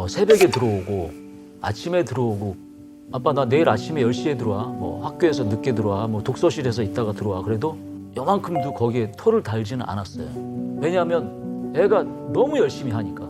새벽에 들어오고 아침에 들어오고 아빠 나 내일 아침에 10시에 들어와. 뭐 학교에서 늦게 들어와. 뭐 독서실에서 있다가 들어와. 그래도 요만큼도 거기에 토를 달지는 않았어요. 왜냐하면 애가 너무 열심히 하니까.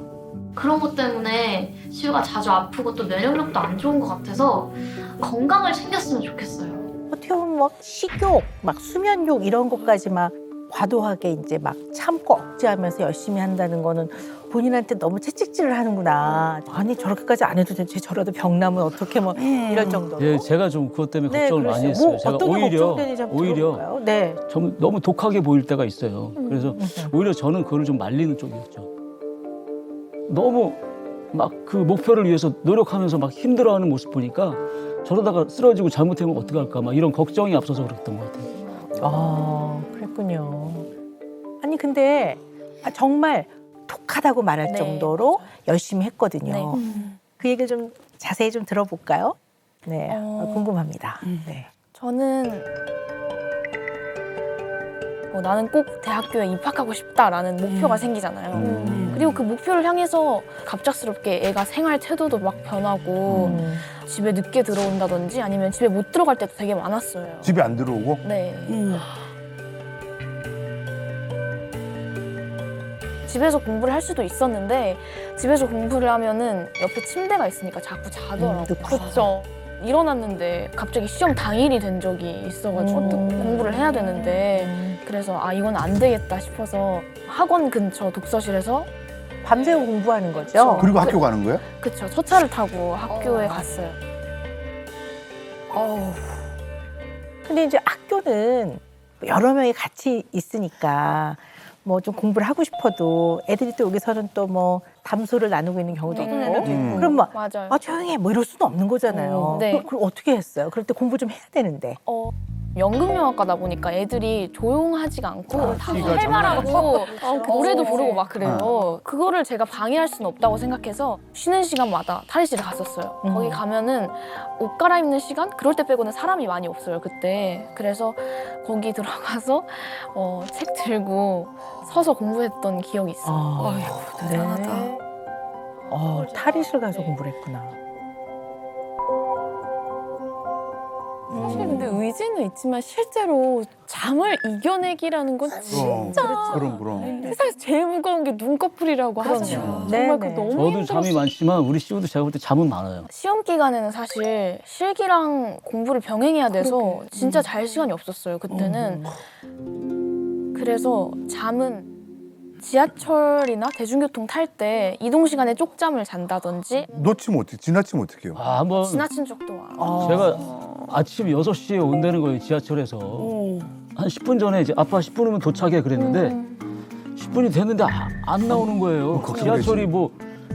그런 것 때문에 시우가 자주 아프고 또 면역력도 안 좋은 것 같아서 건강을 챙겼으면 좋겠어요. 어떻게 보면 막 식욕, 막 수면욕 이런 것까지 막 과도하게 이제 막 참고 억제하면서 열심히 한다는 거는 본인한테 너무 채찍질을 하는구나. 아니 저렇게까지 안 해도 되지. 저러다 병 나면 어떻게 뭐 이럴 정도로. 예, 제가 좀 그것 때문에 걱정을 많이 그러시죠. 했어요. 뭐 제가 어떤 게 걱정되는지 한번 오히려 들어볼까요? 네. 너무 독하게 보일 때가 있어요. 그래서 오히려 저는 그걸 좀 말리는 쪽이었죠. 너무 막 그 목표를 위해서 노력하면서 막 힘들어하는 모습 보니까 저러다가 쓰러지고 잘못하면 어떡할까 막 이런 걱정이 앞서서 그랬던 것 같아요. 그랬군요. 아니 근데 정말 독하다고 말할 네, 정도로 열심히 했거든요. 네. 그 얘기를 좀 자세히 좀 들어볼까요? 네, 궁금합니다. 음. 네. 저는 나는 꼭 대학교에 입학하고 싶다라는 목표가 생기잖아요. 그리고 그 목표를 향해서 갑작스럽게 애가 생활 태도도 막 변하고 집에 늦게 들어온다든지 아니면 집에 못 들어갈 때도 되게 많았어요. 집에 안 들어오고? 네. 집에서 공부를 할 수도 있었는데 집에서 공부를 하면은 옆에 침대가 있으니까 자꾸 자더라고요. 그렇죠. 일어났는데 갑자기 시험 당일이 된 적이 있어가지고 공부를 해야 되는데 그래서 이건 안 되겠다 싶어서 학원 근처 독서실에서 밤새고 공부하는 거죠? 그리고 학교 가는 거예요? 그쵸. 첫 차를 타고 학교에 갔어요. 근데 이제 학교는 여러 명이 같이 있으니까 뭐 좀 공부를 하고 싶어도 애들이 또 여기서는 또 뭐 담소를 나누고 있는 경우도 있고 그럼 뭐 맞아요. 조용히 해 뭐 이럴 수는 없는 거잖아요. 네. 그럼 어떻게 했어요? 그럴 때 공부 좀 해야 되는데. 연극영화과다 보니까 애들이 조용하지가 않고 다 키가 활발하고 노래도 부르고 막 그래요. 그거를 제가 방해할 수는 없다고 생각해서 쉬는 시간마다 탈의실에 갔었어요. 거기 가면은 옷 갈아입는 시간? 그럴 때 빼고는 사람이 많이 없어요, 그때. 그래서 거기 들어가서 책 들고 서서 공부했던 기억이 있어요. 대단하다. 탈의실 가서 공부를 했구나. 사실 근데 의지는 있지만 실제로 잠을 이겨내기라는 건 진짜 그럼. 세상에서 제일 무거운 게 눈꺼풀이라고 하잖아요. 네, 정말 네. 그 너무 저도 힘들었어요. 잠이 많지만 우리 시우도 제가 볼 때 잠은 많아요. 시험 기간에는 사실 실기랑 공부를 병행해야 돼서 진짜 잘 시간이 없었어요, 그때는. 그래서 잠은 지하철이나 대중교통 탈 때 이동 시간에 쪽잠을 잔다든지 놓치면 어떻게, 지나치면 어떡해요? 한번 지나친 적도 많아요. 제가 아침 6시에 온다는 거예요, 지하철에서. 한 10분 전에 이제 아빠 10분 후면 도착해 그랬는데 10분이 됐는데 안 나오는 거예요. 걱정되지. 지하철이 뭐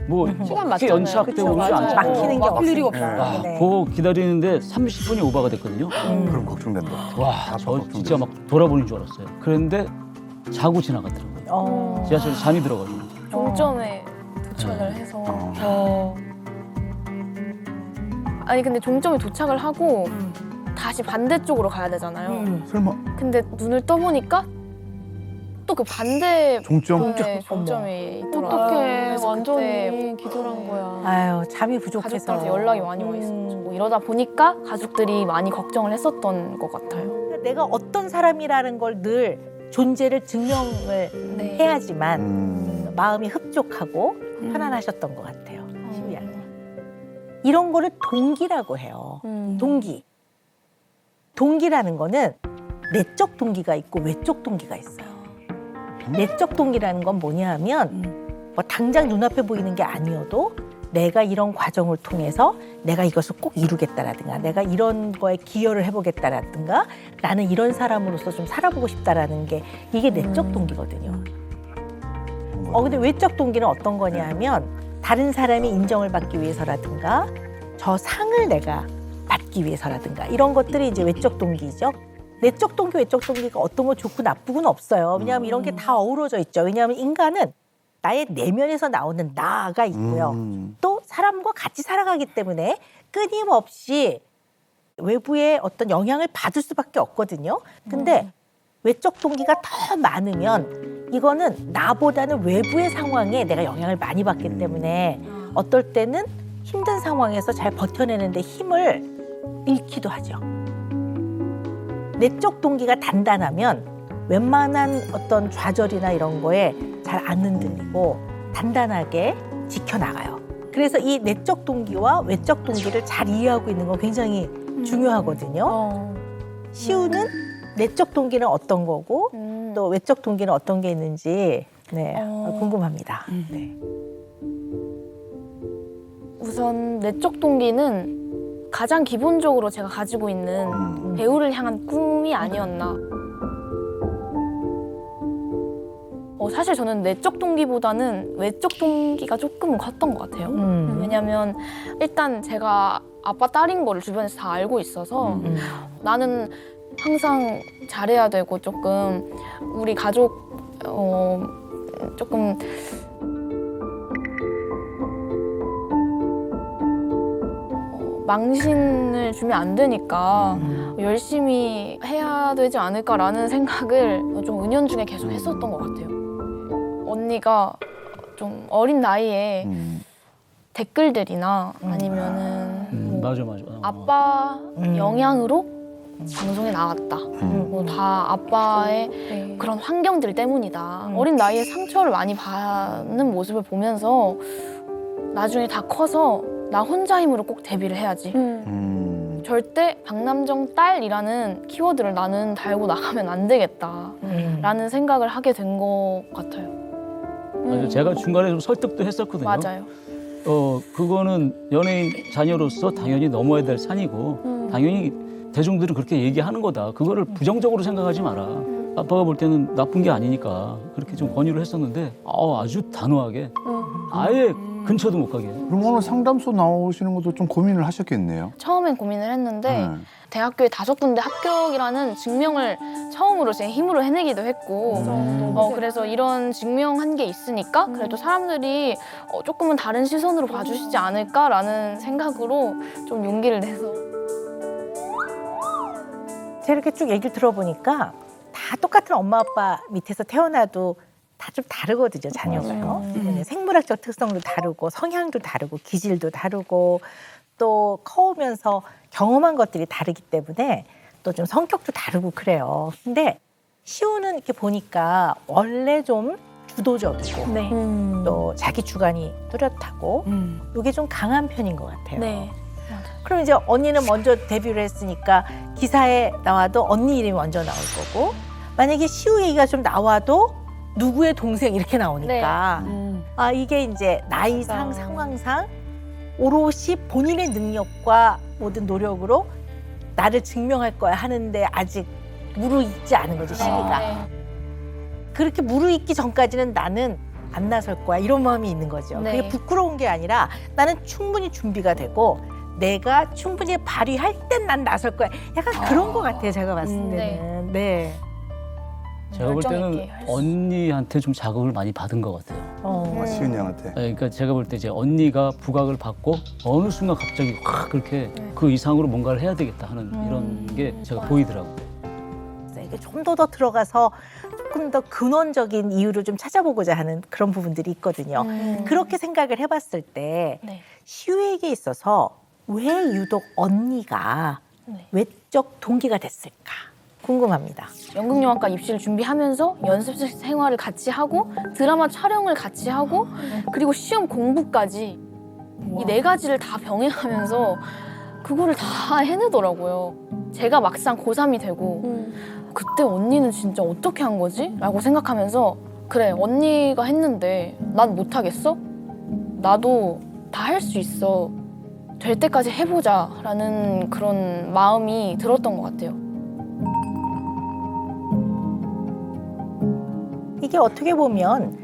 시간 그렇게 맞잖아요. 연착되고 그러지 않죠. 막히는 게 막힐 일이 없어요. 없어요. 네. 그거 기다리는데 30분이 오버가 됐거든요. 그럼 걱정된다. 와, 저 진짜 막 돌아보는 줄 알았어요. 그런데 자고 지나갔더라고요. 지하철에 잠이 들어가지고. 종점에 도착을 해서 아니 근데 종점에 도착을 하고 다시 반대쪽으로 가야 되잖아요. 설마 근데 눈을 떠보니까 또 그 반대 종점? 네, 종점이 있더라고요. 어떡해. 그래서 완전히 기절한 거야. 아유 잠이 부족해서. 가족들한테 연락이 많이 와 있었죠. 뭐 이러다 보니까 가족들이 많이 걱정을 했었던 것 같아요. 내가 어떤 사람이라는 걸 늘 존재를 증명을 네. 해야지만 마음이 흡족하고 편안하셨던 것 같아요. 시우야. 이런 거를 동기라고 해요. 동기. 동기라는 거는 내적 동기가 있고 외적 동기가 있어요. 내적 동기라는 건 뭐냐 하면 뭐 당장 눈앞에 보이는 게 아니어도 내가 이런 과정을 통해서 내가 이것을 꼭 이루겠다라든가 내가 이런 거에 기여를 해보겠다라든가 나는 이런 사람으로서 좀 살아보고 싶다라는 게 이게 내적 동기거든요. 근데 외적 동기는 어떤 거냐 하면 다른 사람이 인정을 받기 위해서라든가 저 상을 내가 받기 위해서라든가 이런 것들이 이제 외적 동기죠. 내적 동기, 외적 동기가 어떤 거 좋고 나쁘고는 없어요. 왜냐하면 이런 게 다 어우러져 있죠. 왜냐하면 인간은 나의 내면에서 나오는 나가 있고요. 또 사람과 같이 살아가기 때문에 끊임없이 외부의 어떤 영향을 받을 수밖에 없거든요. 근데 외적 동기가 더 많으면 이거는 나보다는 외부의 상황에 내가 영향을 많이 받기 때문에 어떨 때는 힘든 상황에서 잘 버텨내는데 힘을 잃기도 하죠. 내적 동기가 단단하면 웬만한 어떤 좌절이나 이런 거에 잘 안 흔들리고 단단하게 지켜나가요. 그래서 이 내적 동기와 외적 동기를 잘 이해하고 있는 건 굉장히 중요하거든요. 시우는 내적 동기는 어떤 거고 또 외적 동기는 어떤 게 있는지 네, 궁금합니다. 네. 우선 내적 동기는 가장 기본적으로 제가 가지고 있는 배우를 향한 꿈이 아니었나. 사실 저는 내적 동기보다는 외적 동기가 조금 컸던 것 같아요. 왜냐면 일단 제가 아빠 딸인 거를 주변에서 다 알고 있어서 나는 항상 잘해야 되고 조금 우리 가족 조금 망신을 주면 안 되니까 열심히 해야 되지 않을까라는 생각을 좀 은연중에 계속 했었던 것 같아요. 언니가 좀 어린 나이에 댓글들이나 아니면은 뭐 맞아. 아빠 영향으로 방송에 나왔다. 뭐 다 아빠의 그런 환경들 때문이다. 어린 나이에 상처를 많이 받는 모습을 보면서 나중에 다 커서 나 혼자 힘으로 꼭 데뷔를 해야지. 절대 박남정 딸이라는 키워드를 나는 달고 나가면 안 되겠다라는 생각을 하게 된 것 같아요. 맞아요. 제가 중간에 좀 설득도 했었거든요. 맞아요. 그거는 연예인 자녀로서 당연히 넘어야 될 산이고 당연히 대중들은 그렇게 얘기하는 거다. 그거를 부정적으로 생각하지 마라. 아빠가 볼 때는 나쁜 게 아니니까 그렇게 좀 권유를 했었는데 아주 단호하게 아예 근처도 못 가게. 그럼 오늘 상담소 나오시는 것도 좀 고민을 하셨겠네요. 처음엔 고민을 했는데 대학교에 5군데 합격이라는 증명을 처음으로 제 힘으로 해내기도 했고 그래서 이런 증명한 게 있으니까 그래도 사람들이 조금은 다른 시선으로 봐주시지 않을까라는 생각으로 좀 용기를 내서 제가 이렇게 쭉 얘기를 들어보니까 다 똑같은 엄마 아빠 밑에서 태어나도 다 좀 다르거든요, 자녀가요. 생물학적 특성도 다르고 성향도 다르고 기질도 다르고 또 커오면서 경험한 것들이 다르기 때문에 또 좀 성격도 다르고 그래요. 근데 시우는 이렇게 보니까 원래 좀 주도적이고 네. 또 자기 주관이 뚜렷하고 이게 좀 강한 편인 것 같아요. 네. 그럼 이제 언니는 먼저 데뷔를 했으니까 기사에 나와도 언니 이름이 먼저 나올 거고 만약에 시우 얘기가 좀 나와도 누구의 동생 이렇게 나오니까 이게 이제 나이상 상황상 오롯이 본인의 능력과 모든 노력으로 나를 증명할 거야 하는데 아직 무르익지 않은 거죠, 시기가. 그렇게 무르익기 전까지는 나는 안 나설 거야 이런 마음이 있는 거죠. 네. 그게 부끄러운 게 아니라 나는 충분히 준비가 되고 내가 충분히 발휘할 땐 난 나설 거야. 약간 그런 것 같아요, 제가 봤을 때는. 네. 제가 볼 열정 때는 있게 할수 언니한테 좀 자극을 많이 받은 것 같아요. 시은 양한테. 그러니까 제가 볼 때 이제 언니가 부각을 받고 어느 순간 갑자기 확 그렇게 그 이상으로 뭔가를 해야 되겠다 하는 이런 게 제가 보이더라고요. 이게 좀 더 들어가서 조금 더 근원적인 이유를 좀 찾아보고자 하는 그런 부분들이 있거든요. 그렇게 생각을 해봤을 때 네. 시우에게 있어서 왜 유독 언니가 네. 외적 동기가 됐을까 궁금합니다. 연극영화과 입시를 준비하면서 연습생 생활을 같이 하고 드라마 촬영을 같이 하고 그리고 시험 공부까지 이 4가지를 다 병행하면서 그거를 다 해내더라고요. 제가 막상 고3이 되고 그때 언니는 진짜 어떻게 한 거지? 라고 생각하면서 그래 언니가 했는데 난 못하겠어? 나도 다 할 수 있어. 될 때까지 해보자 라는 그런 마음이 들었던 것 같아요. 이게 어떻게 보면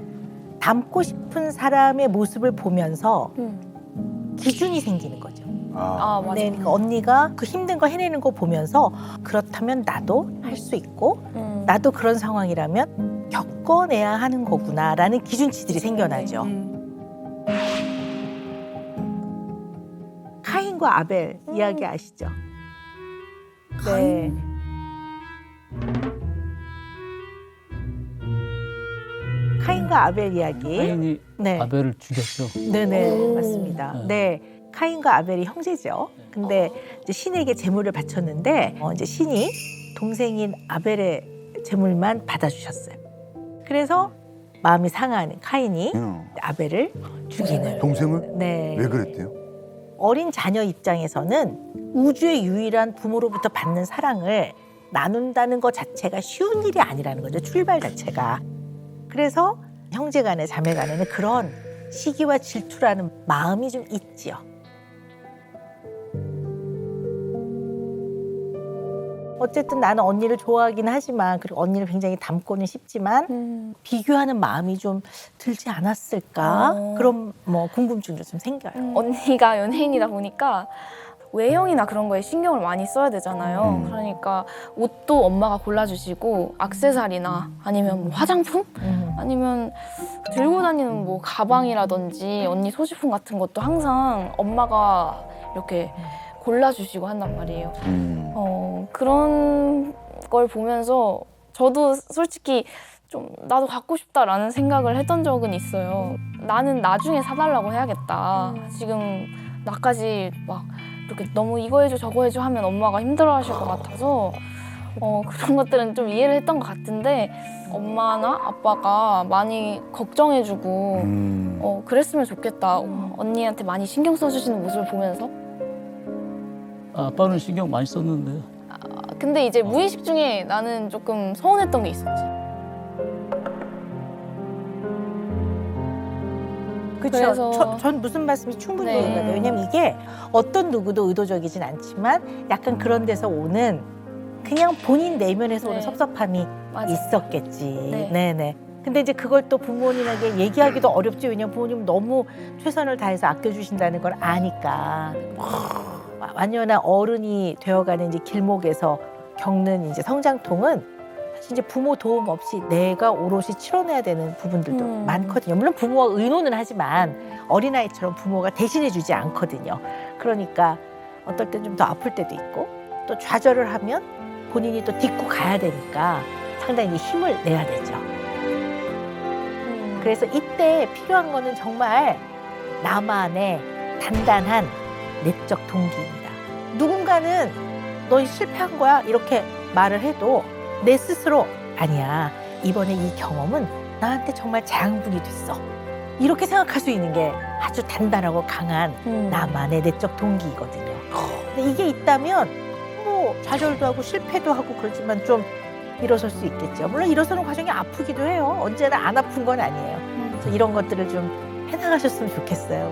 닮고 싶은 사람의 모습을 보면서 기준이 생기는 거죠. 아 맞아. 네, 그러니까 언니가 그 힘든 거 해내는 거 보면서 그렇다면 나도 할 수 있고 나도 그런 상황이라면 겪어내야 하는 거구나라는 기준치들이 생겨나죠. 카인과 아벨 이야기 아시죠? 네. 카인과 카인과 아벨 이야기. 카인이 네. 아벨을 죽였죠. 네네 맞습니다. 네. 네 카인과 아벨이 형제죠. 근데 이제 신에게 제물을 바쳤는데 이제 신이 동생인 아벨의 제물만 받아주셨어요. 그래서 마음이 상한 카인이 아벨을 죽이는. 동생을? 네. 왜 그랬대요? 어린 자녀 입장에서는 우주의 유일한 부모로부터 받는 사랑을 나눈다는 것 자체가 쉬운 일이 아니라는 거죠. 출발 자체가. 그래서 형제 간에 자매 간에는 그런 시기와 질투라는 마음이 좀 있지요. 어쨌든 나는 언니를 좋아하긴 하지만 그리고 언니를 굉장히 닮고는 싶지만 비교하는 마음이 좀 들지 않았을까? 그런 뭐 궁금증도 좀 생겨요. 언니가 연예인이다 보니까 외형이나 그런 거에 신경을 많이 써야 되잖아요. 그러니까 옷도 엄마가 골라주시고 액세서리나 아니면 뭐 화장품? 아니면 들고 다니는 뭐 가방이라든지 언니 소지품 같은 것도 항상 엄마가 이렇게 골라주시고 한단 말이에요. 그런 걸 보면서 저도 솔직히 좀 나도 갖고 싶다라는 생각을 했던 적은 있어요. 나는 나중에 사달라고 해야겠다. 지금 나까지 막 이렇게 너무 이거 해줘 저거 해줘 하면 엄마가 힘들어하실 것 같아서 그런 것들은 좀 이해를 했던 것 같은데 엄마나 아빠가 많이 걱정해주고 그랬으면 좋겠다. 언니한테 많이 신경 써주시는 모습을 보면서 아빠는 신경 많이 썼는데 근데 이제 무의식 중에 나는 조금 서운했던 게 있었지. 그렇죠. 그래서- 전 무슨 말씀이 충분히 네. 이해가 돼요. 왜냐면 이게 어떤 누구도 의도적이진 않지만 약간 그런 데서 오는 그냥 본인 내면에서 오는 네. 섭섭함이 맞아. 있었겠지. 네. 네네. 근데 이제 그걸 또 부모님에게 얘기하기도 어렵지. 왜냐면 부모님 너무 최선을 다해서 아껴주신다는 걸 아니까. 완연한 어른이 되어가는 이제 길목에서 겪는 이제 성장통은 사실 이제 부모 도움 없이 내가 오롯이 치러내야 되는 부분들도 많거든요. 물론 부모와 의논은 하지만 어린아이처럼 부모가 대신해주지 않거든요. 그러니까 어떨 땐 좀 더 아플 때도 있고 또 좌절을 하면 본인이 또 딛고 가야 되니까 상당히 이제 힘을 내야 되죠. 그래서 이때 필요한 거는 정말 나만의 단단한 내적 동기입니다. 누군가는 너 실패한 거야 이렇게 말을 해도 내 스스로 아니야 이번에 이 경험은 나한테 정말 장분이 됐어 이렇게 생각할 수 있는 게 아주 단단하고 강한 나만의 내적 동기이거든요. 근데 이게 있다면 뭐 좌절도 하고 실패도 하고 그러지만 좀 일어설 수 있겠죠. 물론 일어서는 과정이 아프기도 해요. 언제나 안 아픈 건 아니에요. 그래서 이런 것들을 좀 해나가셨으면 좋겠어요.